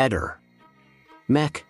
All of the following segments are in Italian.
Eder. Mech.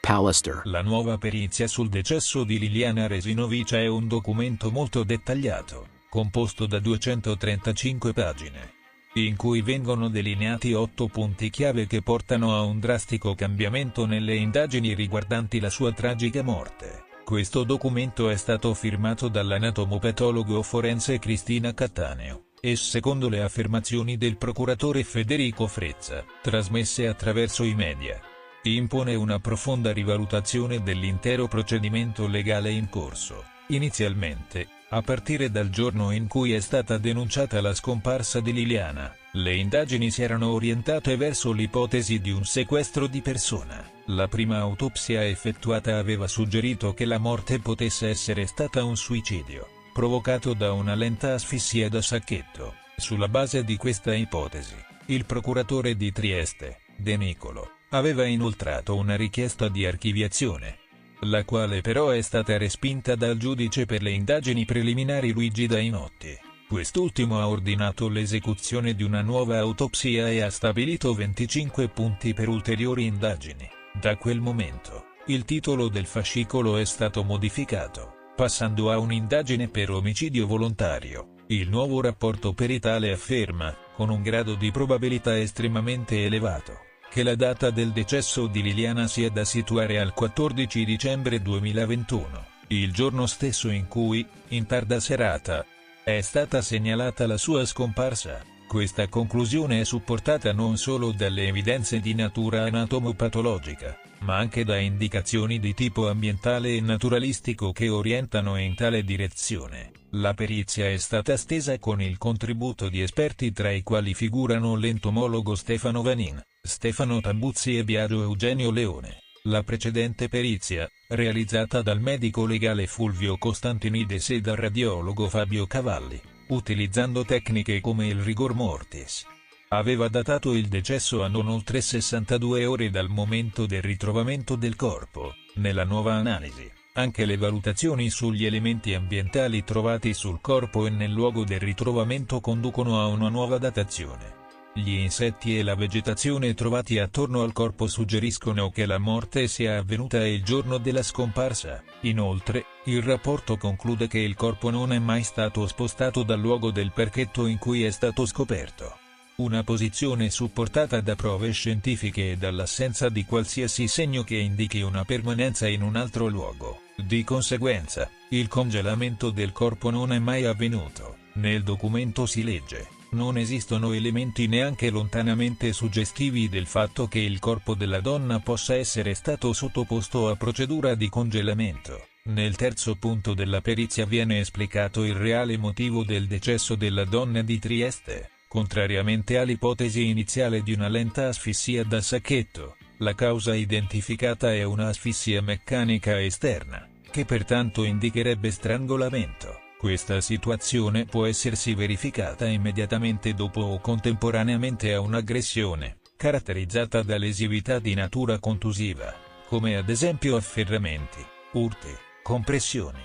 Pallister. La nuova perizia sul decesso di Liliana Resinovic è un documento molto dettagliato, composto da 235 pagine, in cui vengono delineati 8 punti chiave che portano a un drastico cambiamento nelle indagini riguardanti la sua tragica morte. Questo documento è stato firmato dall'anatomopatologo forense Cristina Cattaneo, e secondo le affermazioni del procuratore Federico Frezza, trasmesse attraverso i media, impone una profonda rivalutazione dell'intero procedimento legale in corso. Inizialmente, a partire dal giorno in cui è stata denunciata la scomparsa di Liliana, le indagini si erano orientate verso l'ipotesi di un sequestro di persona. La prima autopsia effettuata aveva suggerito che la morte potesse essere stata un suicidio, provocato da una lenta asfissia da sacchetto. Sulla base di questa ipotesi, il procuratore di Trieste, De Nicolo, aveva inoltrato una richiesta di archiviazione, la quale però è stata respinta dal giudice per le indagini preliminari Luigi Dainotti. Quest'ultimo ha ordinato l'esecuzione di una nuova autopsia e ha stabilito 25 punti per ulteriori indagini. Da quel momento, il titolo del fascicolo è stato modificato, passando a un'indagine per omicidio volontario. Il nuovo rapporto peritale afferma, con un grado di probabilità estremamente elevato, che la data del decesso di Liliana sia da situare al 14 dicembre 2021, il giorno stesso in cui, in tarda serata, è stata segnalata la sua scomparsa. Questa conclusione è supportata non solo dalle evidenze di natura anatomopatologica, ma anche da indicazioni di tipo ambientale e naturalistico che orientano in tale direzione. La perizia è stata stesa con il contributo di esperti tra i quali figurano l'entomologo Stefano Vanin, Stefano Tambuzzi e Biagio Eugenio Leone. La precedente perizia, realizzata dal medico legale Fulvio Costantinides e dal radiologo Fabio Cavalli, utilizzando tecniche come il rigor mortis, aveva datato il decesso a non oltre 62 ore dal momento del ritrovamento del corpo. Nella nuova analisi, anche le valutazioni sugli elementi ambientali trovati sul corpo e nel luogo del ritrovamento conducono a una nuova datazione. Gli insetti e la vegetazione trovati attorno al corpo suggeriscono che la morte sia avvenuta il giorno della scomparsa. Inoltre, il rapporto conclude che il corpo non è mai stato spostato dal luogo del perchetto in cui è stato scoperto. Una posizione supportata da prove scientifiche e dall'assenza di qualsiasi segno che indichi una permanenza in un altro luogo. Di conseguenza, il congelamento del corpo non è mai avvenuto. Nel documento si legge: non esistono elementi neanche lontanamente suggestivi del fatto che il corpo della donna possa essere stato sottoposto a procedura di congelamento. Nel terzo punto della perizia viene esplicato il reale motivo del decesso della donna di Trieste. Contrariamente all'ipotesi iniziale di una lenta asfissia da sacchetto, la causa identificata è una asfissia meccanica esterna, che pertanto indicherebbe strangolamento. Questa situazione può essersi verificata immediatamente dopo o contemporaneamente a un'aggressione, caratterizzata da lesività di natura contusiva, come ad esempio afferramenti, urti, compressioni,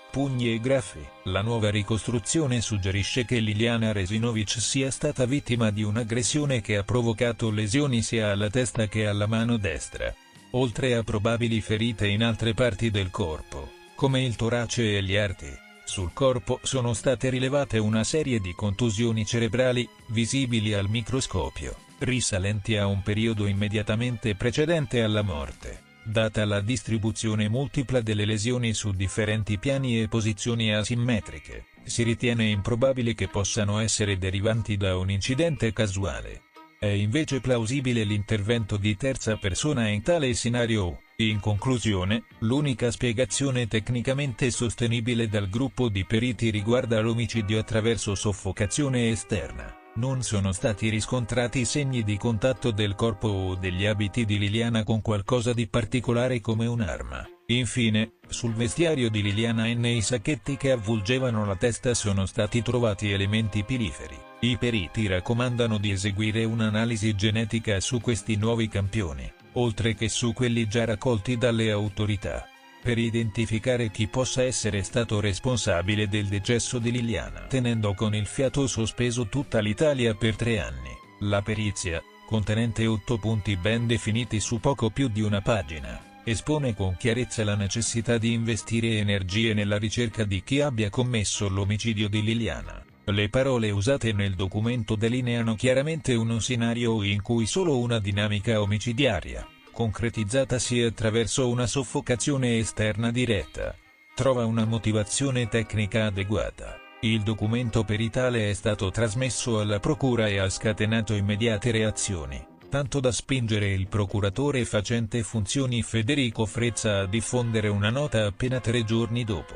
pugni e graffi. La nuova ricostruzione suggerisce che Liliana Resinovic sia stata vittima di un'aggressione che ha provocato lesioni sia alla testa che alla mano destra, oltre a probabili ferite in altre parti del corpo, come il torace e gli arti. Sul corpo sono state rilevate una serie di contusioni cerebrali, visibili al microscopio, risalenti a un periodo immediatamente precedente alla morte. Data la distribuzione multipla delle lesioni su differenti piani e posizioni asimmetriche, si ritiene improbabile che possano essere derivanti da un incidente casuale. È invece plausibile l'intervento di terza persona in tale scenario. In conclusione, l'unica spiegazione tecnicamente sostenibile dal gruppo di periti riguarda l'omicidio attraverso soffocazione esterna. Non sono stati riscontrati segni di contatto del corpo o degli abiti di Liliana con qualcosa di particolare come un'arma. Infine, sul vestiario di Liliana e nei sacchetti che avvolgevano la testa sono stati trovati elementi piliferi. I periti raccomandano di eseguire un'analisi genetica su questi nuovi campioni, oltre che su quelli già raccolti dalle autorità, per identificare chi possa essere stato responsabile del decesso di Liliana. Tenendo con il fiato sospeso tutta l'Italia per 3 anni, la perizia, contenente 8 punti ben definiti su poco più di una pagina, espone con chiarezza la necessità di investire energie nella ricerca di chi abbia commesso l'omicidio di Liliana. Le parole usate nel documento delineano chiaramente uno scenario in cui solo una dinamica omicidiaria, concretizzatasi attraverso una soffocazione esterna diretta, trova una motivazione tecnica adeguata. Il documento peritale è stato trasmesso alla procura e ha scatenato immediate reazioni, tanto da spingere il procuratore facente funzioni Federico Frezza a diffondere una nota appena 3 giorni dopo,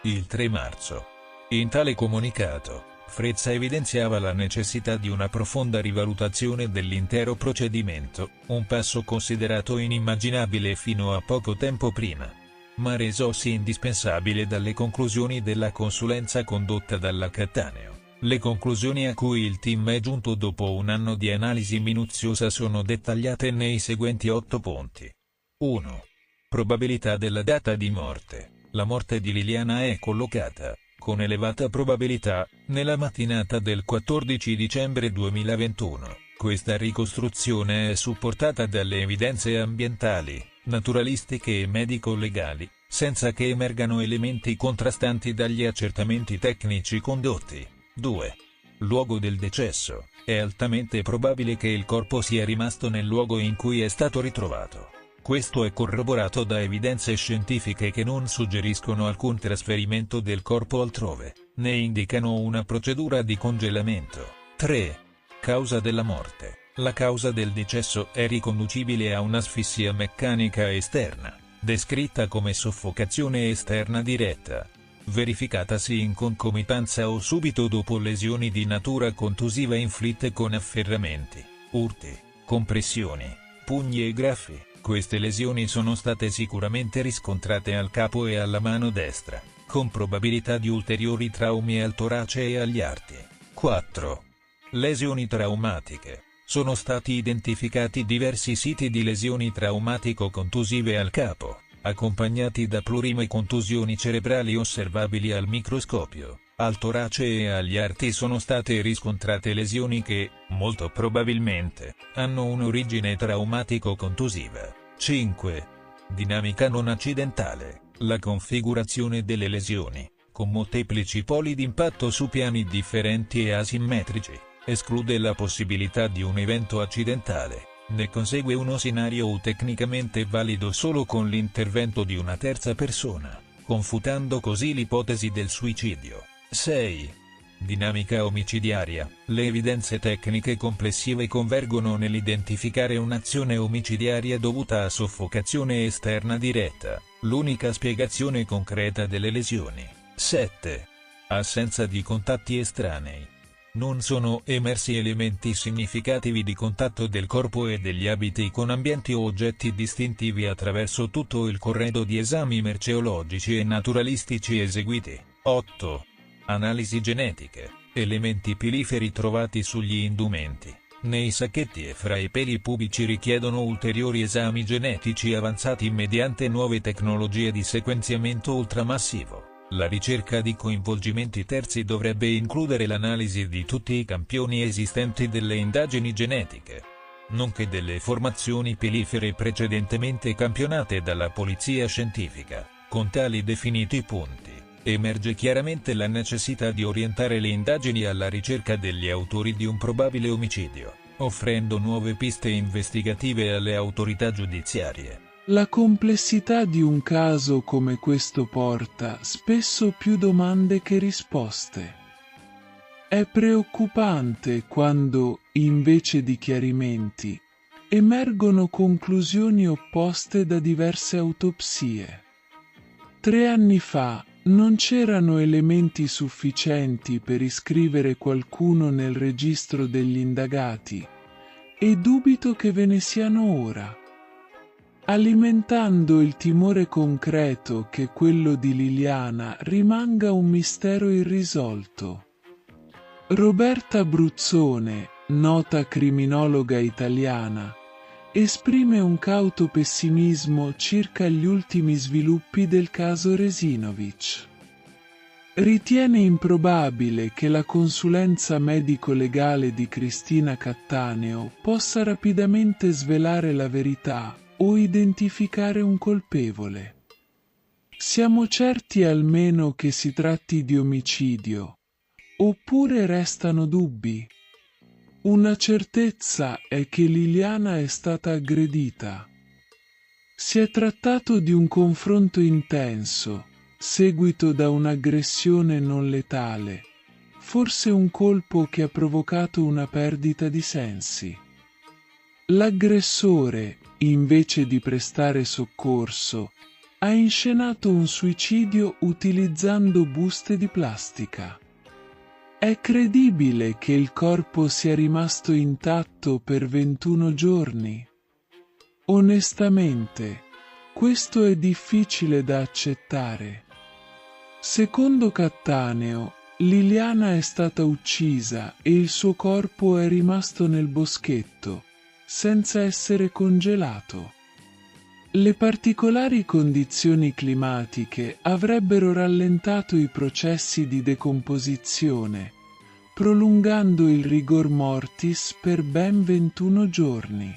il 3 marzo. In tale comunicato, Frezza evidenziava la necessità di una profonda rivalutazione dell'intero procedimento, un passo considerato inimmaginabile fino a poco tempo prima, ma resosi indispensabile dalle conclusioni della consulenza condotta dalla Cattaneo. Le conclusioni a cui il team è giunto dopo un anno di analisi minuziosa sono dettagliate nei seguenti 8 punti. 1. Probabilità della data di morte. La morte di Liliana è collocata, con elevata probabilità, nella mattinata del 14 dicembre 2021. Questa ricostruzione è supportata dalle evidenze ambientali, naturalistiche e medico-legali, senza che emergano elementi contrastanti dagli accertamenti tecnici condotti. 2. Luogo del decesso. È altamente probabile che il corpo sia rimasto nel luogo in cui è stato ritrovato. Questo è corroborato da evidenze scientifiche che non suggeriscono alcun trasferimento del corpo altrove, né indicano una procedura di congelamento. 3. Causa della morte. La causa del decesso è riconducibile a un'asfissia meccanica esterna, descritta come soffocazione esterna diretta, verificatasi in concomitanza o subito dopo lesioni di natura contusiva inflitte con afferramenti, urti, compressioni, pugni e graffi. Queste lesioni sono state sicuramente riscontrate al capo e alla mano destra, con probabilità di ulteriori traumi al torace e agli arti. 4. Lesioni traumatiche. Sono stati identificati diversi siti di lesioni traumatico-contusive al capo, accompagnati da plurime contusioni cerebrali osservabili al microscopio. Al torace e agli arti sono state riscontrate lesioni che, molto probabilmente, hanno un'origine traumatico-contusiva. 5. Dinamica non accidentale. La configurazione delle lesioni, con molteplici poli d'impatto su piani differenti e asimmetrici, esclude la possibilità di un evento accidentale. Ne consegue uno scenario tecnicamente valido solo con l'intervento di una terza persona, confutando così l'ipotesi del suicidio. 6. Dinamica omicidiaria. Le evidenze tecniche complessive convergono nell'identificare un'azione omicidiaria dovuta a soffocazione esterna diretta, l'unica spiegazione concreta delle lesioni. 7. Assenza di contatti estranei. Non sono emersi elementi significativi di contatto del corpo e degli abiti con ambienti o oggetti distintivi attraverso tutto il corredo di esami merceologici e naturalistici eseguiti. 8. Analisi genetiche. Elementi piliferi trovati sugli indumenti, nei sacchetti e fra i peli pubici richiedono ulteriori esami genetici avanzati mediante nuove tecnologie di sequenziamento ultramassivo. La ricerca di coinvolgimenti terzi dovrebbe includere l'analisi di tutti i campioni esistenti delle indagini genetiche, nonché delle formazioni pilifere precedentemente campionate dalla polizia scientifica. Con tali definiti punti, emerge chiaramente la necessità di orientare le indagini alla ricerca degli autori di un probabile omicidio, offrendo nuove piste investigative alle autorità giudiziarie. La complessità di un caso come questo porta spesso più domande che risposte. È preoccupante quando, invece di chiarimenti, emergono conclusioni opposte da diverse autopsie. 3 anni fa, non c'erano elementi sufficienti per iscrivere qualcuno nel registro degli indagati, e dubito che ve ne siano ora, alimentando il timore concreto che quello di Liliana rimanga un mistero irrisolto. Roberta Bruzzone, nota criminologa italiana, esprime un cauto pessimismo circa gli ultimi sviluppi del caso Resinovic. ritiene improbabile che la consulenza medico-legale di Cristina Cattaneo possa rapidamente svelare la verità o identificare un colpevole. Siamo certi almeno che si tratti di omicidio, oppure restano dubbi? Una certezza è che Liliana è stata aggredita. Si è trattato di un confronto intenso, seguito da un'aggressione non letale, forse un colpo che ha provocato una perdita di sensi. L'aggressore, invece di prestare soccorso, ha inscenato un suicidio utilizzando buste di plastica. È credibile che il corpo sia rimasto intatto per 21 giorni? Onestamente, questo è difficile da accettare. Secondo Cattaneo, Liliana è stata uccisa e il suo corpo è rimasto nel boschetto, senza essere congelato. Le particolari condizioni climatiche avrebbero rallentato i processi di decomposizione, prolungando il rigor mortis per ben 21 giorni.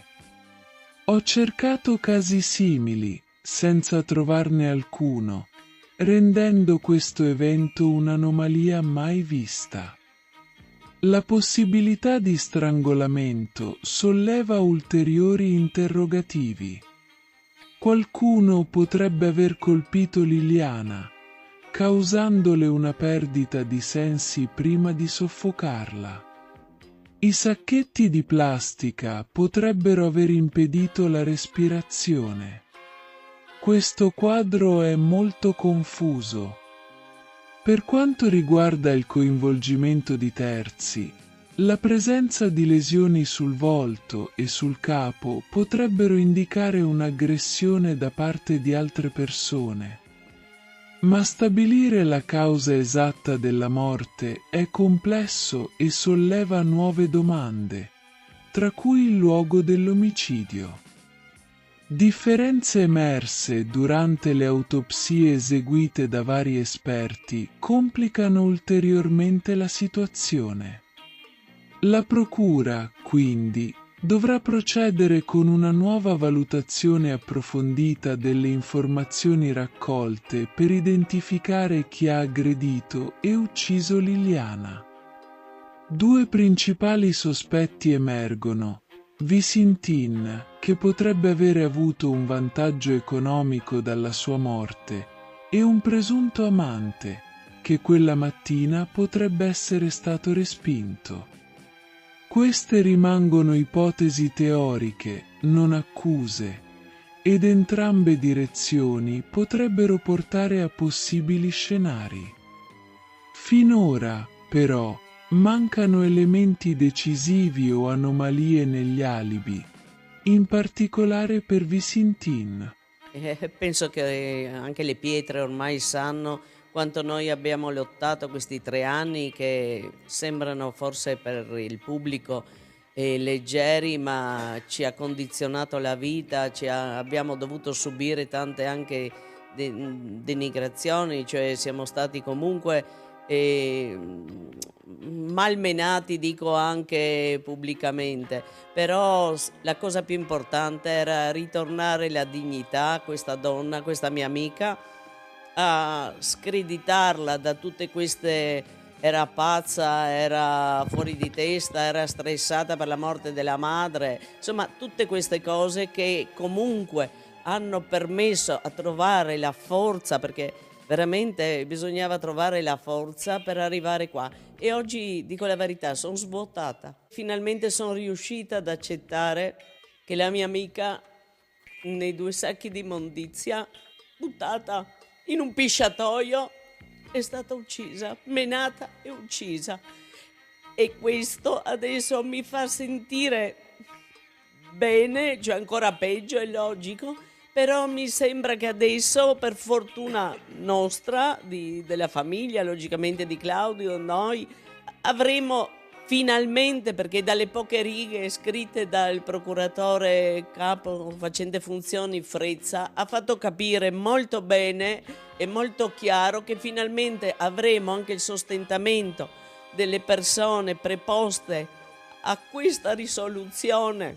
Ho cercato casi simili, senza trovarne alcuno, rendendo questo evento un'anomalia mai vista. La possibilità di strangolamento solleva ulteriori interrogativi. Qualcuno potrebbe aver colpito Liliana, causandole una perdita di sensi prima di soffocarla. I sacchetti di plastica potrebbero aver impedito la respirazione. Questo quadro è molto confuso. Per quanto riguarda il coinvolgimento di terzi, la presenza di lesioni sul volto e sul capo potrebbero indicare un'aggressione da parte di altre persone. Ma stabilire la causa esatta della morte è complesso e solleva nuove domande, tra cui il luogo dell'omicidio. Differenze emerse durante le autopsie eseguite da vari esperti complicano ulteriormente la situazione. La Procura, quindi, dovrà procedere con una nuova valutazione approfondita delle informazioni raccolte per identificare chi ha aggredito e ucciso Liliana. Due principali sospetti emergono: Visintin, che potrebbe avere avuto un vantaggio economico dalla sua morte, e un presunto amante, che quella mattina potrebbe essere stato respinto. Queste rimangono ipotesi teoriche, non accuse, ed entrambe direzioni potrebbero portare a possibili scenari. Finora, però, mancano elementi decisivi o anomalie negli alibi, in particolare per Visintin. Penso che anche le pietre ormai sanno quanto noi abbiamo lottato questi 3 anni, che sembrano forse per il pubblico leggeri, ma ci ha condizionato la vita, abbiamo dovuto subire tante anche denigrazioni, cioè siamo stati comunque malmenati, dico anche pubblicamente, però la cosa più importante era ritornare la dignità a questa donna, questa mia amica, a screditarla da tutte queste: era pazza, era fuori di testa, era stressata per la morte della madre, insomma tutte queste cose che comunque hanno permesso a trovare la forza, perché veramente bisognava trovare la forza per arrivare qua. E oggi, dico la verità, sono svuotata. Finalmente sono riuscita ad accettare che la mia amica, nei 2 sacchi di immondizia, buttata in un pisciatoio, è stata uccisa, menata e uccisa. E questo adesso mi fa sentire bene, cioè ancora peggio, è logico, però mi sembra che adesso, per fortuna nostra, della famiglia, logicamente di Claudio, noi avremo finalmente, perché dalle poche righe scritte dal procuratore capo facente funzioni Frezza, ha fatto capire molto bene e molto chiaro che finalmente avremo anche il sostentamento delle persone preposte a questa risoluzione,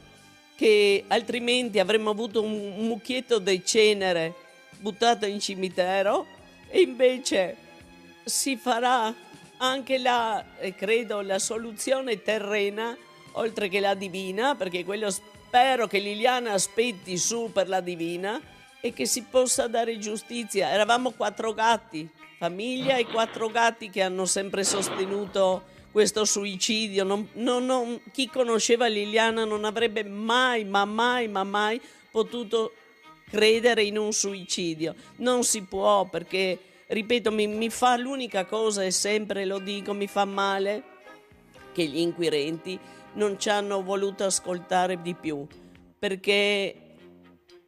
che altrimenti avremmo avuto un mucchietto di cenere buttato in cimitero, e invece si farà anche credo, la soluzione terrena, oltre che la divina, perché quello spero che Liliana aspetti su per la divina e che si possa dare giustizia. Eravamo 4 gatti, famiglia e 4 gatti che hanno sempre sostenuto questo suicidio. Chi conosceva Liliana non avrebbe mai, ma mai, ma mai potuto credere in un suicidio. Non si può, perché ripeto, mi fa, l'unica cosa, e sempre lo dico, mi fa male che gli inquirenti non ci hanno voluto ascoltare di più, perché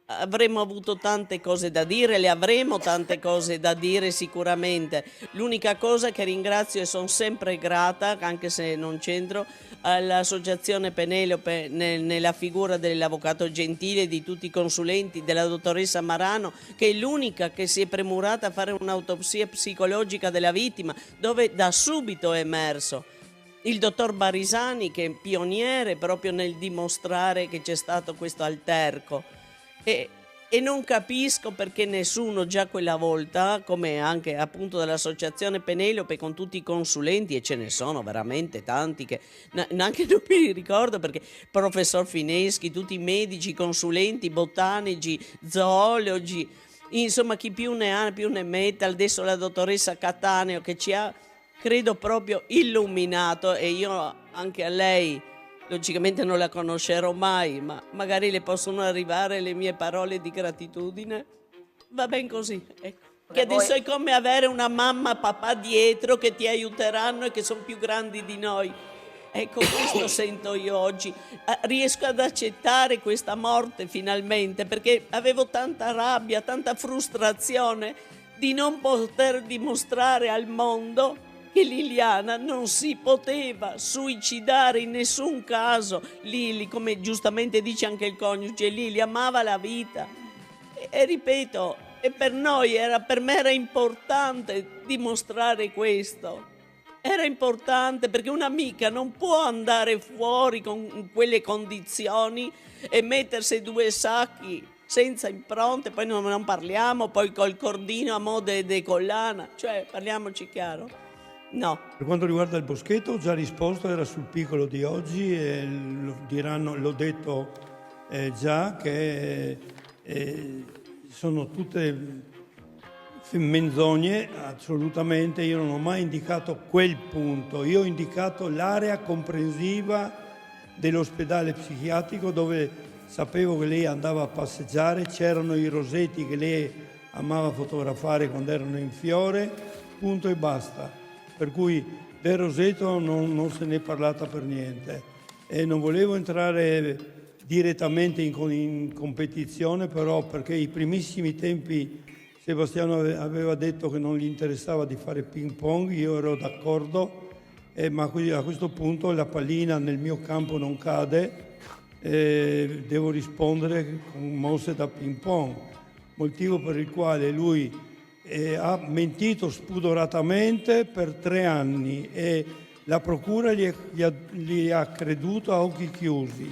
avremmo avuto tante cose da dire, le avremo tante cose da dire sicuramente. L'unica cosa che ringrazio, e sono sempre grata, anche se non c'entro, all'Associazione Penelope nella figura dell'avvocato Gentile e di tutti i consulenti, della dottoressa Marano, che è l'unica che si è premurata a fare un'autopsia psicologica della vittima, dove da subito è emerso. Il dottor Barisani, che è pioniere proprio nel dimostrare che c'è stato questo alterco. E non capisco perché nessuno già quella volta, come anche appunto dall'Associazione Penelope con tutti i consulenti, e ce ne sono veramente tanti che neanche non mi ricordo, perché professor Fineschi, tutti i medici, consulenti, botanici, zoologi, insomma chi più ne ha più ne metta, adesso la dottoressa Cattaneo che ci ha, credo, proprio illuminato, e io anche a lei logicamente non la conoscerò mai, ma magari le possono arrivare le mie parole di gratitudine. Va ben così, ecco. Che adesso è come avere una mamma e papà dietro che ti aiuteranno e che sono più grandi di noi. Ecco, questo sento io oggi. Riesco ad accettare questa morte finalmente, perché avevo tanta rabbia, tanta frustrazione di non poter dimostrare al mondo che Liliana non si poteva suicidare in nessun caso. Lili, come giustamente dice anche il coniuge, Lili amava la vita. E ripeto, e per me era importante dimostrare questo. Era importante, perché un'amica non può andare fuori con quelle condizioni e mettersi 2 sacchi senza impronte, poi non parliamo, poi col cordino a mo' de collana, cioè parliamoci chiaro. No. Per quanto riguarda il boschetto ho già risposto, era sul piccolo di oggi e l'ho detto già che sono tutte menzogne, assolutamente. Io non ho mai indicato quel punto, io ho indicato l'area comprensiva dell'ospedale psichiatrico dove sapevo che lei andava a passeggiare, c'erano i rosetti che lei amava fotografare quando erano in fiore, punto e basta. Per cui del roseto non se ne è parlata per niente, e non volevo entrare direttamente in competizione, però perché i primissimi tempi Sebastiano aveva detto che non gli interessava di fare ping pong, io ero d'accordo, ma a questo punto la pallina nel mio campo non cade, devo rispondere con mosse da ping pong, motivo per il quale lui ha mentito spudoratamente per 3 anni e la procura gli ha creduto a occhi chiusi.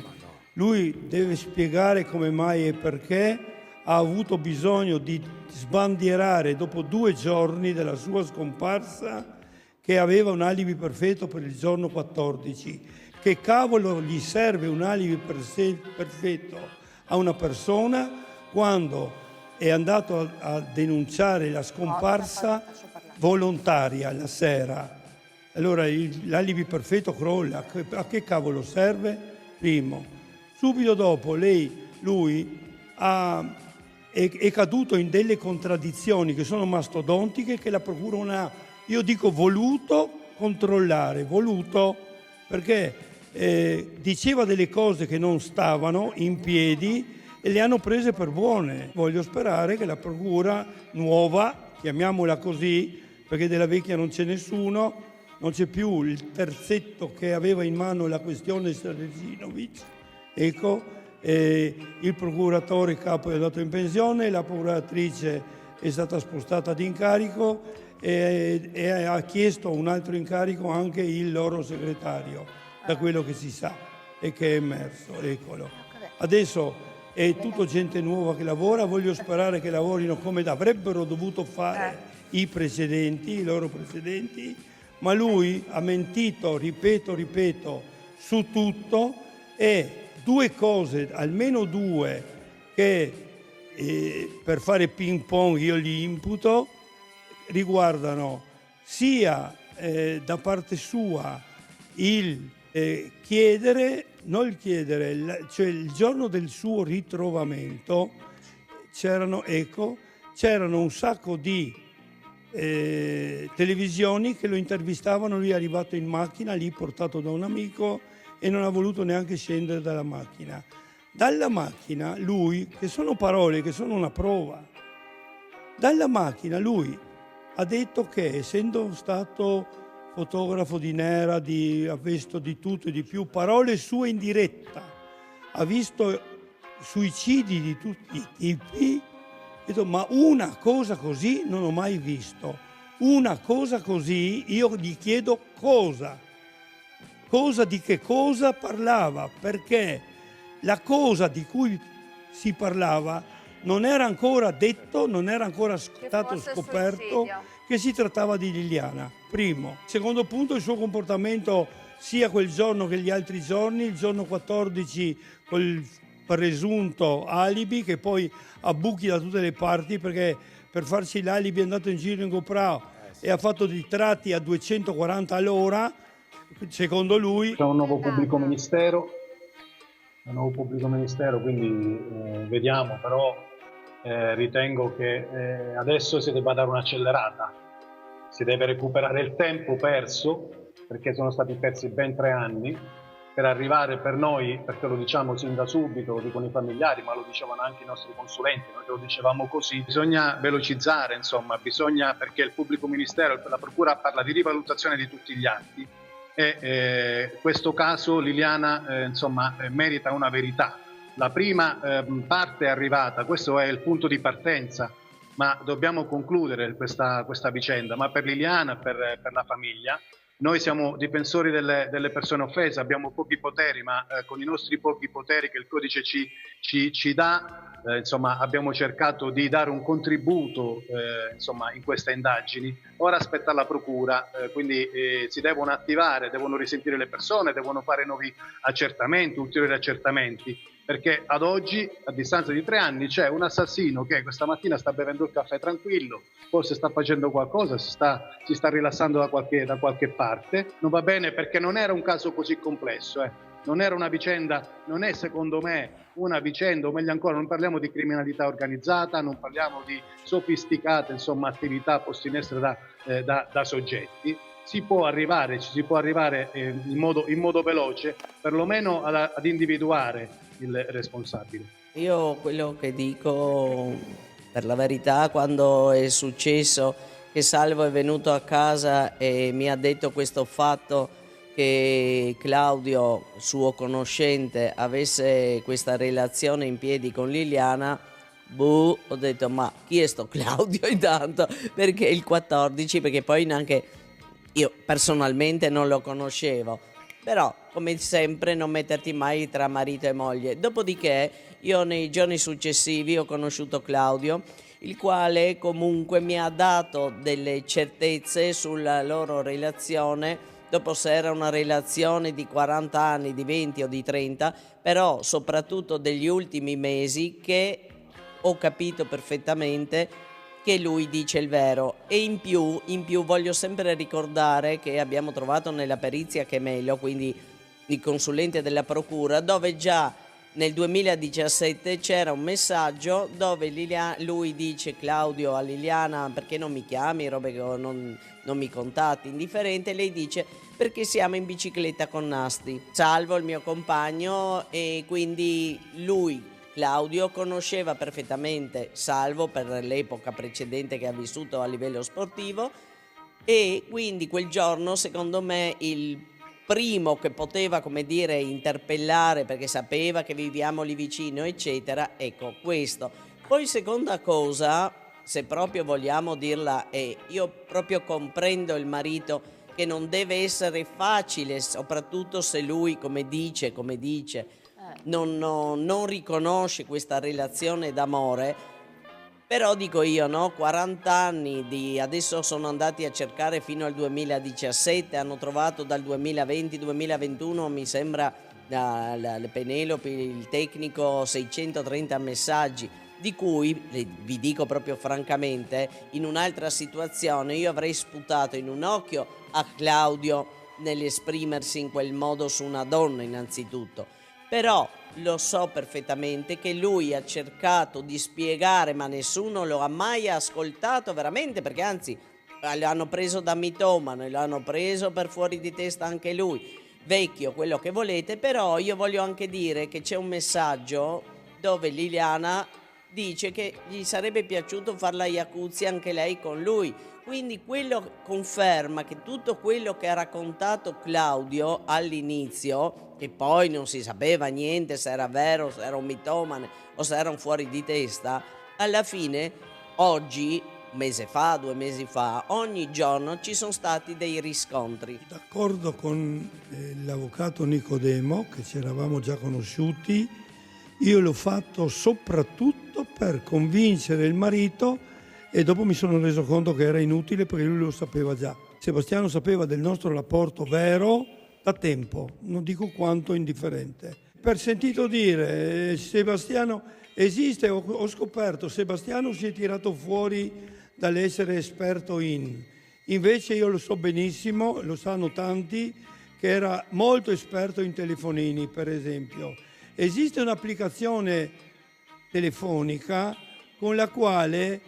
Lui deve spiegare come mai e perché ha avuto bisogno di sbandierare dopo 2 giorni della sua scomparsa che aveva un alibi perfetto per il giorno 14. Che cavolo gli serve un alibi perfetto a una persona quando è andato a denunciare la scomparsa volontaria la sera? Allora l'alibi perfetto crolla. A che cavolo serve? Primo. Subito dopo lui è caduto in delle contraddizioni che sono mastodontiche, che la procura non ha, io dico, voluto controllare, perché diceva delle cose che non stavano in piedi e le hanno prese per buone. Voglio sperare che la procura nuova, chiamiamola così, perché della vecchia non c'è nessuno, non c'è più il terzetto che aveva in mano la questione Resinovic, ecco, il procuratore capo è andato in pensione, la procuratrice è stata spostata di incarico e ha chiesto un altro incarico anche il loro segretario, da quello che si sa e che è emerso, eccolo. Adesso è tutta gente nuova che lavora, voglio sperare che lavorino come avrebbero dovuto fare i loro precedenti, ma lui ha mentito, ripeto, su tutto, e due cose, almeno due, che per fare ping pong io gli imputo, riguardano sia da parte sua il chiedere, cioè il giorno del suo ritrovamento c'erano un sacco di televisioni che lo intervistavano, lui è arrivato in macchina, lì portato da un amico, e non ha voluto neanche scendere dalla macchina. Dalla macchina lui, che sono parole, che sono una prova, dalla macchina lui ha detto che, essendo stato fotografo di nera, ha visto di tutto e di più, parole sue in diretta, ha visto suicidi di tutti i tipi, ha detto, ma una cosa così non ho mai visto, una cosa così, io gli chiedo di che cosa parlava, perché la cosa di cui si parlava non era ancora detto, non era ancora stato scoperto che si trattava di Liliana, primo. Secondo punto, il suo comportamento sia quel giorno che gli altri giorni, il giorno 14 col presunto alibi che poi ha buchi da tutte le parti, perché per farsi l'alibi è andato in giro in GoPro e ha fatto dei tratti a 240 all'ora, secondo lui. C'è un nuovo pubblico ministero, quindi vediamo, però ritengo che adesso si debba dare un'accelerata, si deve recuperare il tempo perso, perché sono stati persi ben 3 anni, per arrivare per noi, perché lo diciamo sin da subito, lo dicono i familiari, ma lo dicevano anche i nostri consulenti, noi lo dicevamo così, bisogna velocizzare, insomma, perché il pubblico ministero, la procura parla di rivalutazione di tutti gli atti, e questo caso Liliana merita una verità. La prima parte è arrivata, questo è il punto di partenza, ma dobbiamo concludere questa vicenda, ma per Liliana, per la famiglia. Noi siamo difensori delle persone offese, abbiamo pochi poteri, ma con i nostri pochi poteri che il codice ci dà, abbiamo cercato di dare un contributo in queste indagini. Ora aspetta la procura, quindi si devono attivare, devono risentire le persone, devono fare nuovi accertamenti, ulteriori accertamenti, perché ad oggi, a distanza di 3 anni, c'è un assassino che questa mattina sta bevendo il caffè tranquillo, forse sta facendo qualcosa, si sta rilassando da qualche parte. Non va bene, perché non era un caso così complesso, non era una vicenda, non è secondo me una vicenda, o meglio ancora, non parliamo di criminalità organizzata, non parliamo di sofisticate attività poste in essere da soggetti. Ci si può arrivare in modo veloce, perlomeno ad individuare il responsabile. Io quello che dico, per la verità, quando è successo che Salvo è venuto a casa e mi ha detto questo fatto, che Claudio, suo conoscente, avesse questa relazione in piedi con Liliana, ho detto, ma chi è sto Claudio intanto? Perché il 14, perché poi neanche io personalmente non lo conoscevo, però come sempre non metterti mai tra marito e moglie. Dopodiché io nei giorni successivi ho conosciuto Claudio, il quale comunque mi ha dato delle certezze sulla loro relazione, dopo se era una relazione di 40 anni, di 20 o di 30, però soprattutto degli ultimi mesi, che ho capito perfettamente che lui dice il vero. E in più voglio sempre ricordare che abbiamo trovato nella perizia Chemello, quindi il consulente della procura, dove già nel 2017 c'era un messaggio dove lui dice, Claudio, a Liliana, perché non mi chiami, robe che non mi contatti, indifferente. Lei dice, perché siamo in bicicletta con Nasti, Salvo il mio compagno, e quindi lui, Claudio, conosceva perfettamente Salvo per l'epoca precedente che ha vissuto a livello sportivo, E quindi quel giorno, secondo me, il primo che poteva, come dire, interpellare perché sapeva che viviamo lì vicino, eccetera, ecco questo. Poi seconda cosa, se proprio vogliamo dirla, è io proprio comprendo il marito che non deve essere facile, soprattutto se lui, come dice, non riconosce questa relazione d'amore. Però dico io, no, 40 anni adesso sono andati a cercare fino al 2017, hanno trovato dal 2020-2021 mi sembra la Penelope, il tecnico, 630 messaggi, di cui, vi dico proprio francamente, in un'altra situazione io avrei sputato in un occhio a Claudio nell'esprimersi in quel modo su una donna innanzitutto. Però lo so perfettamente che lui ha cercato di spiegare, ma nessuno lo ha mai ascoltato veramente, perché anzi l'hanno preso da mitomane, l'hanno preso per fuori di testa anche lui, vecchio, quello che volete, però io voglio anche dire che c'è un messaggio dove Liliana dice che gli sarebbe piaciuto fare la jacuzzi anche lei con lui. Quindi quello conferma che tutto quello che ha raccontato Claudio all'inizio, che poi non si sapeva niente se era vero, se era un mitomane o se era un fuori di testa, alla fine oggi, un mese fa, 2 mesi fa, ogni giorno ci sono stati dei riscontri. D'accordo con l'avvocato Nicodemo, che ci eravamo già conosciuti, io l'ho fatto soprattutto per convincere il marito e dopo mi sono reso conto che era inutile perché lui lo sapeva già. Sebastiano sapeva del nostro rapporto vero da tempo, non dico quanto indifferente. Per sentito dire, Sebastiano esiste, ho scoperto, Sebastiano si è tirato fuori dall'essere esperto invece io lo so benissimo, lo sanno tanti, che era molto esperto in telefonini, per esempio. Esiste un'applicazione telefonica con la quale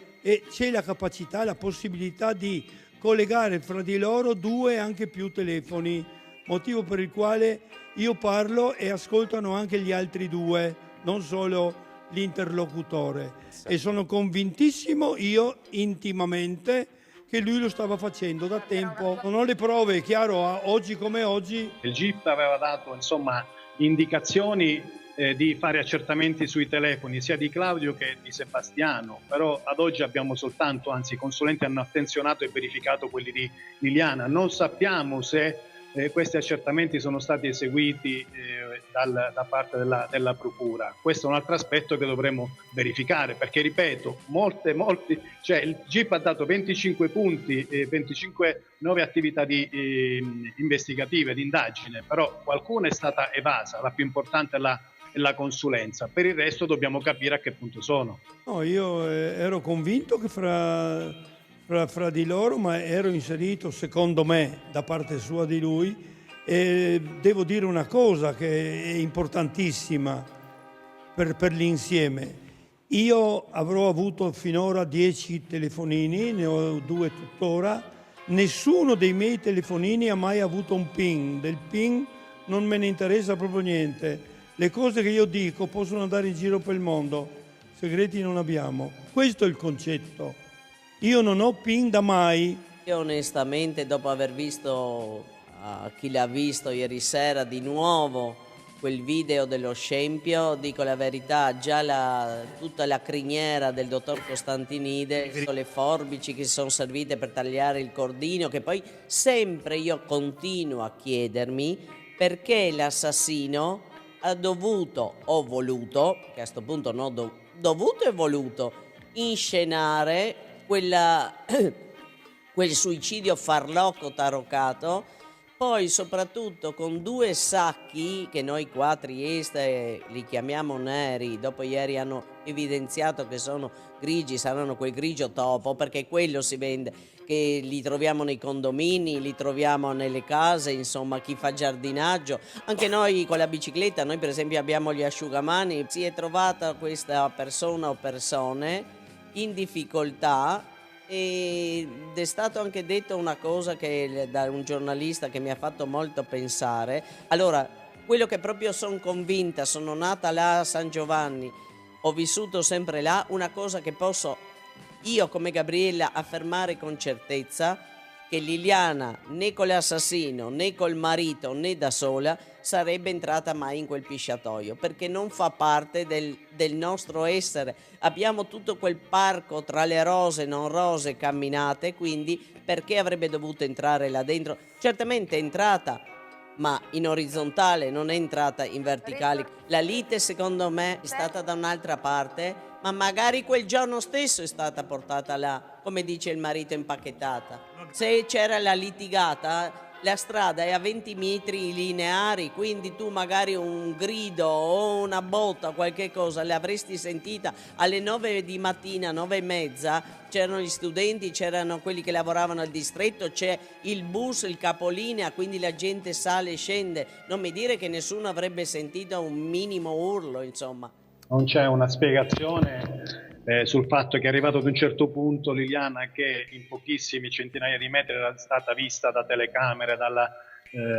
c'è la capacità, la possibilità di collegare fra di loro 2 anche più telefoni, motivo per il quale io parlo e ascoltano anche gli altri 2, non solo l'interlocutore. E sono convintissimo io intimamente che lui lo stava facendo da tempo. Non ho le prove, è chiaro, oggi come oggi. Il GIP aveva dato insomma indicazioni di fare accertamenti sui telefoni sia di Claudio che di Sebastiano, però ad oggi abbiamo soltanto, anzi i consulenti hanno attenzionato e verificato quelli di Liliana. Non sappiamo se questi accertamenti sono stati eseguiti da parte della Procura. Questo è un altro aspetto che dovremo verificare, perché ripeto, cioè il GIP ha dato 25 punti, 25 nuove attività investigative, di indagine, però qualcuna è stata evasa, la più importante è la consulenza. Per il resto dobbiamo capire a che punto sono. No, io ero convinto che fra di loro, ma ero inserito, secondo me, da parte sua di lui, e devo dire una cosa che è importantissima per l'insieme. Io avrò avuto finora 10 telefonini, ne ho 2 tuttora, nessuno dei miei telefonini ha mai avuto un PIN, del PIN non me ne interessa proprio niente. Le cose che io dico possono andare in giro per il mondo, segreti non abbiamo. Questo è il concetto. Io non ho PIN da mai. Io onestamente, dopo aver visto, chi l'ha visto ieri sera di nuovo, quel video dello scempio, dico la verità, già tutta la criniera del dottor Costantinide, le forbici che sono servite per tagliare il cordino, che poi sempre io continuo a chiedermi perché l'assassino ha dovuto o voluto, che a sto punto no, dovuto e voluto, inscenare quel suicidio farlocco taroccato, poi soprattutto con 2 sacchi che noi qua a Trieste li chiamiamo neri, dopo ieri hanno evidenziato che sono grigi, saranno quel grigio topo, perché quello si vende, che li troviamo nei condomini, li troviamo nelle case, insomma chi fa giardinaggio, anche noi con la bicicletta, noi per esempio abbiamo gli asciugamani. Si è trovata questa persona o persone in difficoltà ed è stato anche detto una cosa da un giornalista che mi ha fatto molto pensare. Allora, quello che proprio sono convinta, sono nata là a San Giovanni, ho vissuto sempre là, una cosa che posso io come Gabriella affermare con certezza, che che Liliana né con l'assassino né col marito né da sola sarebbe entrata mai in quel pisciatoio, perché non fa parte del nostro essere. Abbiamo tutto quel parco tra le rose, non rose, camminate, quindi perché avrebbe dovuto entrare là dentro? Certamente è entrata, ma in orizzontale, non è entrata in verticale. La lite secondo me è stata da un'altra parte, ma magari quel giorno stesso è stata portata là, come dice il marito, impacchettata. Se c'era la litigata, la strada è a 20 metri lineari, quindi tu magari un grido o una botta, qualche cosa, l'avresti sentita alle 9 di mattina, 9 e mezza, c'erano gli studenti, c'erano quelli che lavoravano al distretto, c'è il bus, il capolinea, quindi la gente sale e scende. Non mi dire che nessuno avrebbe sentito un minimo urlo, insomma. Non c'è una spiegazione sul fatto che è arrivato ad un certo punto Liliana, che in pochissimi centinaia di metri era stata vista da telecamere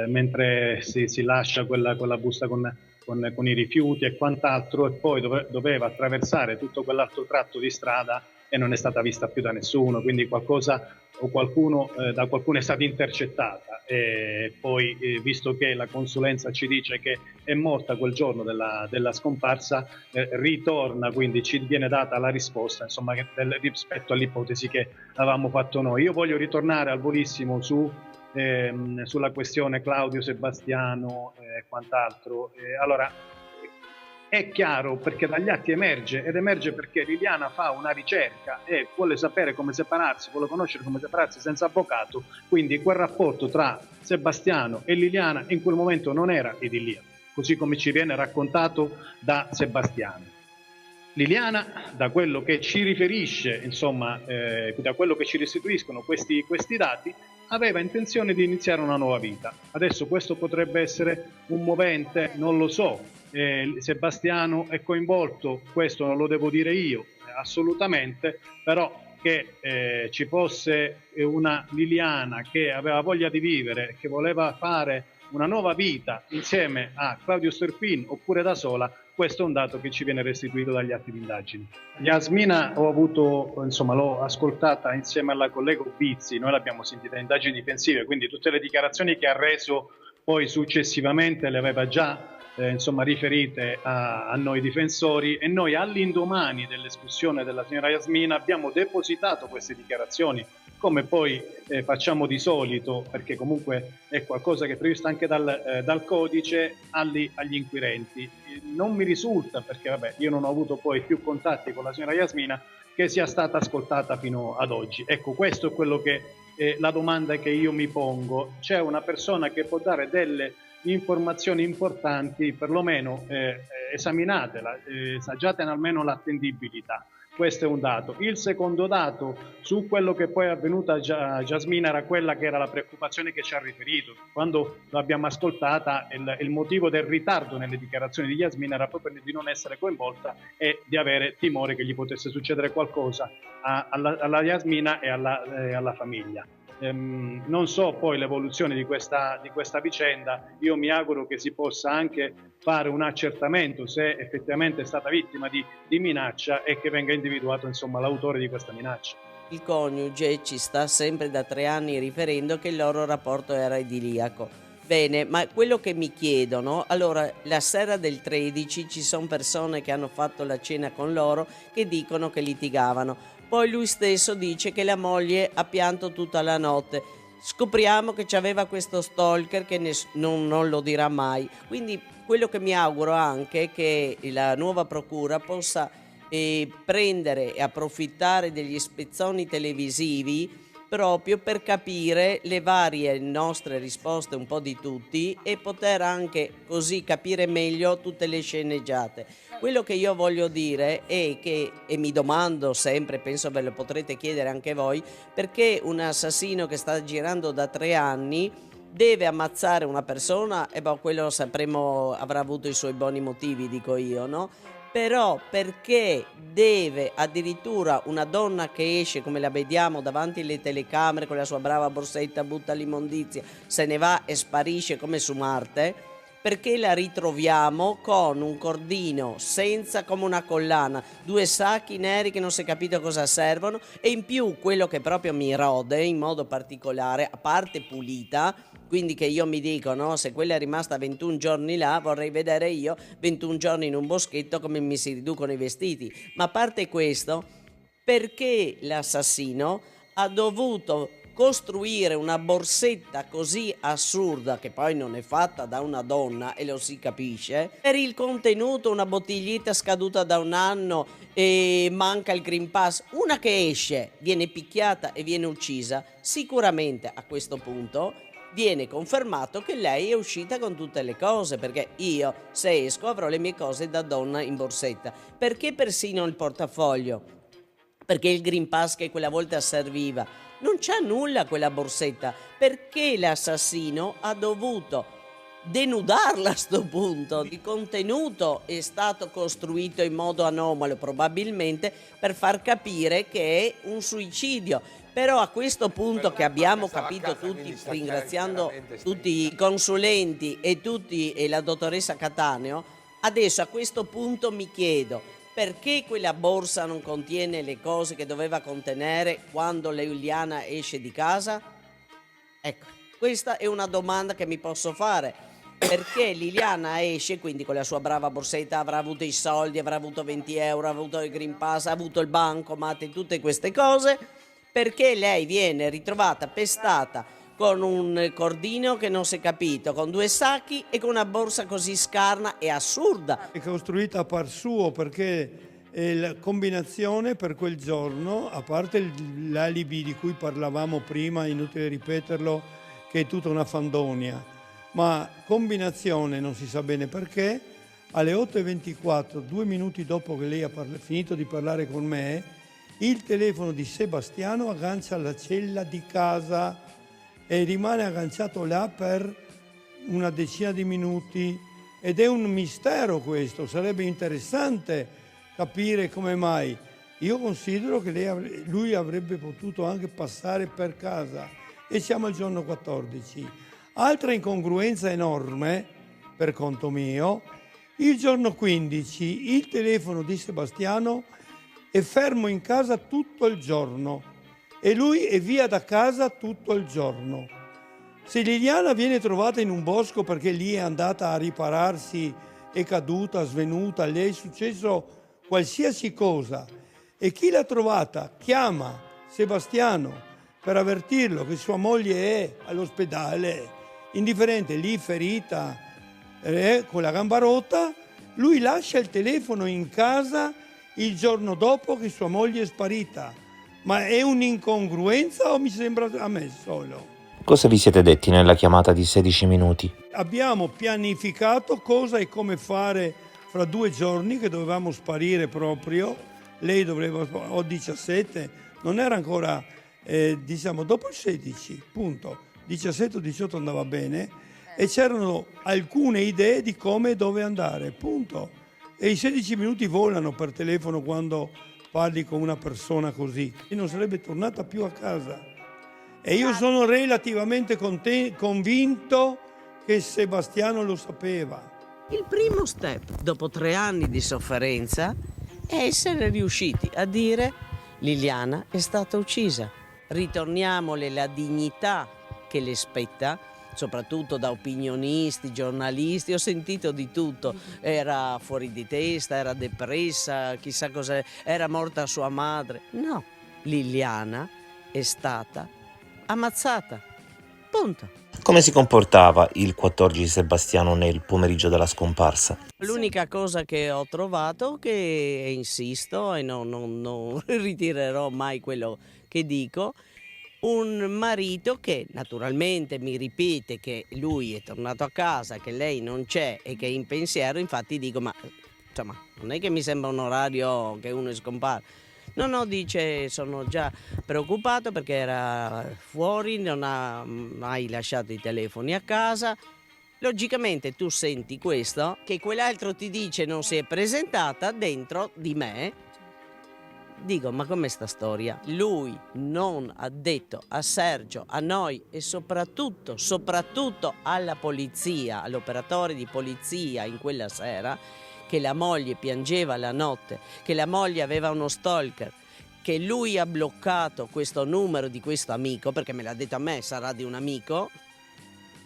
mentre si lascia quella busta con i rifiuti e quant'altro, e poi doveva attraversare tutto quell'altro tratto di strada e non è stata vista più da nessuno, quindi qualcosa o qualcuno da qualcuno è stata intercettata, e poi visto che la consulenza ci dice che è morta quel giorno della scomparsa, ritorna, quindi ci viene data la risposta, insomma, rispetto all'ipotesi che avevamo fatto noi. Io voglio ritornare al volissimo sulla questione Claudio Sebastiano e quant'altro. Allora, è chiaro, perché dagli atti emerge perché Liliana fa una ricerca e vuole sapere come separarsi, vuole conoscere come separarsi senza avvocato, quindi quel rapporto tra Sebastiano e Liliana in quel momento non era idilliaco, così come ci viene raccontato da Sebastiano. Liliana, da quello che ci riferisce, insomma, da quello che ci restituiscono questi dati, aveva intenzione di iniziare una nuova vita. Adesso questo potrebbe essere un movente, non lo so. Sebastiano è coinvolto, questo non lo devo dire io, assolutamente, però che ci fosse una Liliana che aveva voglia di vivere, che voleva fare una nuova vita insieme a Claudio Sterpin oppure da sola, questo è un dato che ci viene restituito dagli atti di indagine. Yasmina l'ho ascoltata insieme alla collega Bizzi, noi l'abbiamo sentita in indagini difensive, quindi tutte le dichiarazioni che ha reso poi successivamente le aveva già riferite a noi difensori, e noi all'indomani dell'espulsione della signora Yasmina abbiamo depositato queste dichiarazioni, come poi facciamo di solito, perché comunque è qualcosa che è previsto anche dal codice, agli inquirenti. Non mi risulta, perché io non ho avuto poi più contatti con la signora Yasmina, che sia stata ascoltata fino ad oggi. Ecco, questo è quello che la domanda che io mi pongo. C'è una persona che può dare delle informazioni importanti, perlomeno esaminatela, saggiatene almeno l'attendibilità. Questo è un dato. Il secondo dato su quello che poi è avvenuto a Yasmina era quella che era la preoccupazione che ci ha riferito. Quando l'abbiama ascoltata, il motivo del ritardo nelle dichiarazioni di Yasmina era proprio di non essere coinvolta e di avere timore che gli potesse succedere qualcosa alla Yasmina e alla famiglia. Non so poi l'evoluzione di questa vicenda. Io mi auguro che si possa anche fare un accertamento se effettivamente è stata vittima di minaccia e che venga individuato l'autore di questa minaccia. Il coniuge ci sta sempre da 3 anni riferendo che il loro rapporto era idilliaco. Bene, ma quello che mi chiedono, allora la sera del 13 ci sono persone che hanno fatto la cena con loro che dicono che litigavano. Poi lui stesso dice che la moglie ha pianto tutta la notte. Scopriamo che c'aveva questo stalker che non lo dirà mai. Quindi quello che mi auguro anche è che la nuova procura possa prendere e approfittare degli spezzoni televisivi proprio per capire le varie nostre risposte, un po' di tutti, e poter anche così capire meglio tutte le sceneggiate. Quello che io voglio dire è che, e mi domando sempre, penso ve lo potrete chiedere anche voi, perché un assassino che sta girando da 3 anni deve ammazzare una persona, e quello sapremo, avrà avuto i suoi buoni motivi, dico io, no? Però perché deve addirittura una donna che esce, come la vediamo davanti alle telecamere con la sua brava borsetta, butta l'immondizia, se ne va e sparisce come su Marte, perché la ritroviamo con un cordino senza, come una collana, 2 sacchi neri che non si è capito cosa servono, e in più quello che proprio mi rode in modo particolare, a parte pulita, quindi che io mi dico, no, se quella è rimasta 21 giorni là, vorrei vedere io 21 giorni in un boschetto come mi si riducono i vestiti. Ma a parte questo, perché l'assassino ha dovuto costruire una borsetta così assurda, che poi non è fatta da una donna e lo si capisce, per il contenuto una bottiglietta scaduta da 1 anno e manca il Green Pass, una che esce, viene picchiata e viene uccisa, sicuramente a questo punto viene confermato che lei è uscita con tutte le cose, perché io se esco avrò le mie cose da donna in borsetta. Perché persino il portafoglio? Perché il Green Pass che quella volta serviva? Non c'ha nulla quella borsetta, perché l'assassino ha dovuto denudarla a sto punto. Il contenuto è stato costruito in modo anomalo, probabilmente per far capire che è un suicidio. Però a questo punto che abbiamo capito tutti, ringraziando tutti i consulenti e la dottoressa Cattaneo, adesso a questo punto mi chiedo: perché quella borsa non contiene le cose che doveva contenere quando Liliana esce di casa? Ecco, questa è una domanda che mi posso fare. Perché Liliana esce, quindi con la sua brava borsetta, avrà avuto i soldi, avrà avuto 20 euro, avrà avuto il Green Pass, ha avuto il bancomat e tutte queste cose, perché lei viene ritrovata pestata con un cordino che non si è capito, con 2 sacchi e con una borsa così scarna e assurda. È costruita a par suo, perché la combinazione per quel giorno, a parte l'alibi di cui parlavamo prima, inutile ripeterlo, che è tutta una fandonia, ma combinazione non si sa bene perché, alle 8:24, 2 minuti dopo che lei ha finito di parlare con me, il telefono di Sebastiano aggancia alla cella di casa e rimane agganciato là per una decina di minuti, ed è un mistero questo. Sarebbe interessante capire come mai. Io considero che lui avrebbe potuto anche passare per casa, e siamo al giorno 14. Altra incongruenza enorme, per conto mio, il giorno 15 il telefono di Sebastiano è fermo in casa tutto il giorno e lui è via da casa tutto il giorno. Se Liliana viene trovata in un bosco perché lì è andata a ripararsi, è caduta, svenuta, le è successo qualsiasi cosa, e chi l'ha trovata chiama Sebastiano per avvertirlo che sua moglie è all'ospedale, indifferente, lì ferita, con la gamba rotta, lui lascia il telefono in casa il giorno dopo che sua moglie è sparita. Ma è un'incongruenza o mi sembra a me solo? Cosa vi siete detti nella chiamata di 16 minuti? Abbiamo pianificato cosa e come fare fra 2 giorni, che dovevamo sparire proprio. Lei doveva, o 17, non era ancora, diciamo, dopo il 16, punto. 17 o 18 andava bene, e c'erano alcune idee di come e dove andare, punto. E i 16 minuti volano per telefono quando parli con una persona così. E non sarebbe tornata più a casa. E io sono relativamente convinto che Sebastiano lo sapeva. Il primo step, dopo 3 anni di sofferenza, è essere riusciti a dire: Liliana è stata uccisa, ritorniamole la dignità che le spetta, soprattutto da opinionisti, giornalisti. Ho sentito di tutto, era fuori di testa, era depressa, chissà cosa, era morta sua madre. No, Liliana è stata ammazzata, punto. Come si comportava il 14 Sebastiano nel pomeriggio della scomparsa? L'unica cosa che ho trovato, che insisto e non ritirerò mai quello che dico, un marito che naturalmente mi ripete che lui è tornato a casa, che lei non c'è e che è in pensiero. Infatti dico: ma insomma, non è che mi sembra un orario che uno è scomparso. No, dice, sono già preoccupato perché era fuori, non ha mai lasciato i telefoni a casa. Logicamente tu senti questo, che quell'altro ti dice non si è presentata, dentro di me Dico, ma com'è sta storia? Lui non ha detto a Sergio, a noi e soprattutto alla polizia, all'operatore di polizia in quella sera, che la moglie piangeva la notte, che la moglie aveva uno stalker, che lui ha bloccato questo numero di questo amico, perché me l'ha detto a me, sarà di un amico,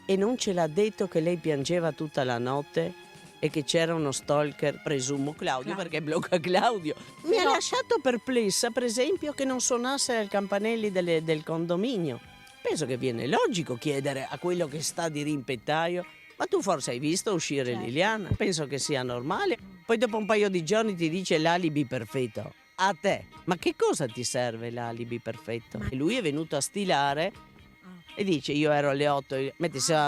e non ce l'ha detto che lei piangeva tutta la notte e che c'era uno stalker, presumo Claudio, perché blocca Claudio. Mi ha lasciato perplessa, per esempio, che non suonasse al campanelli del condominio. Penso che viene logico chiedere a quello che sta di rimpettaio: ma tu forse hai visto uscire Liliana? Penso che sia normale. Poi dopo un paio di giorni ti dice l'alibi perfetto. A te, ma che cosa ti serve l'alibi perfetto? E lui è venuto a stilare e dice: io ero alle 8,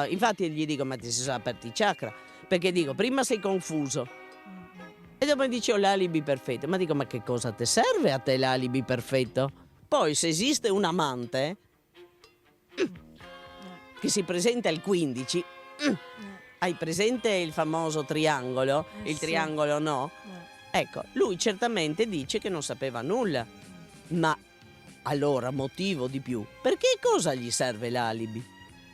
infatti gli dico: ma ti si sono aperti i chakra, perché dico, prima sei confuso e dopo mi dice ho l'alibi perfetto, ma dico, ma che cosa ti serve a te l'alibi perfetto? Poi se esiste un amante che si presenta il 15, hai presente il famoso triangolo? Il triangolo no? Ecco, lui certamente dice che non sapeva nulla, ma allora motivo di più, perché cosa gli serve l'alibi?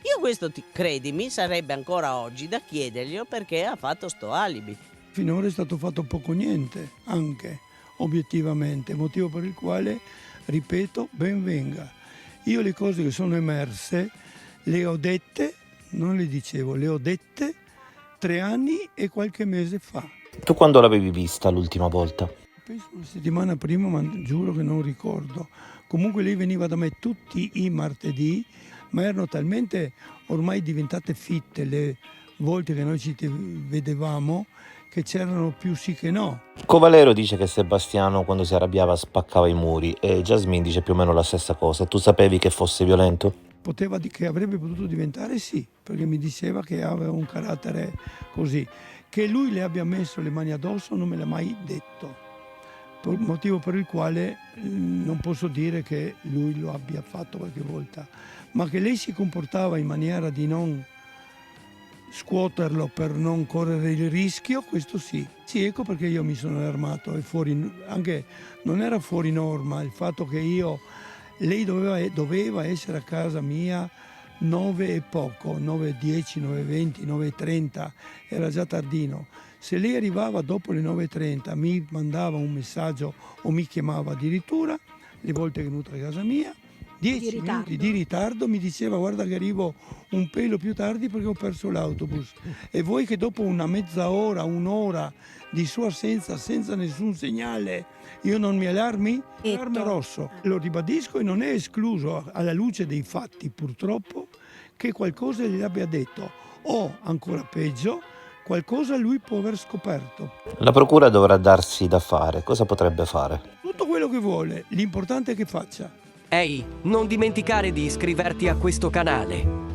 Io questo, credimi, sarebbe ancora oggi da chiederglielo perché ha fatto sto alibi. Finora è stato fatto poco niente, anche obiettivamente, motivo per il quale, ripeto, ben venga. Io le cose che sono emerse le ho dette, non le dicevo, le ho dette 3 anni e qualche mese fa. Tu quando l'avevi vista l'ultima volta? Penso una settimana prima, ma giuro che non ricordo. Comunque lei veniva da me tutti i martedì, ma erano talmente ormai diventate fitte le volte che noi ci vedevamo che c'erano più sì che no. Covalero dice che Sebastiano quando si arrabbiava spaccava i muri e Jasmine dice più o meno la stessa cosa. Tu sapevi che fosse violento? Che avrebbe potuto diventare sì, perché mi diceva che aveva un carattere così. Che lui le abbia messo le mani addosso non me l'ha mai detto, motivo per il quale non posso dire che lui lo abbia fatto qualche volta, ma che lei si comportava in maniera di non scuoterlo per non correre il rischio, questo sì. Sì, ecco perché io mi sono armato e anche non era fuori norma il fatto che lei doveva essere a casa mia 9 e poco, 9:10, 9:20, 9:30, era già tardino. Se lei arrivava dopo le 9:30 mi mandava un messaggio o mi chiamava addirittura, le volte che è venuta a casa mia, 10 minuti di ritardo mi diceva guarda che arrivo un pelo più tardi perché ho perso l'autobus. E voi che dopo una mezz'ora, un'ora di sua assenza senza nessun segnale io non mi allarmi? Allarme rosso. Lo ribadisco e non è escluso alla luce dei fatti purtroppo che qualcosa gli abbia detto o ancora peggio qualcosa lui può aver scoperto. La procura dovrà darsi da fare. Cosa potrebbe fare? Tutto quello che vuole, l'importante è che faccia. Ehi, non dimenticare di iscriverti a questo canale.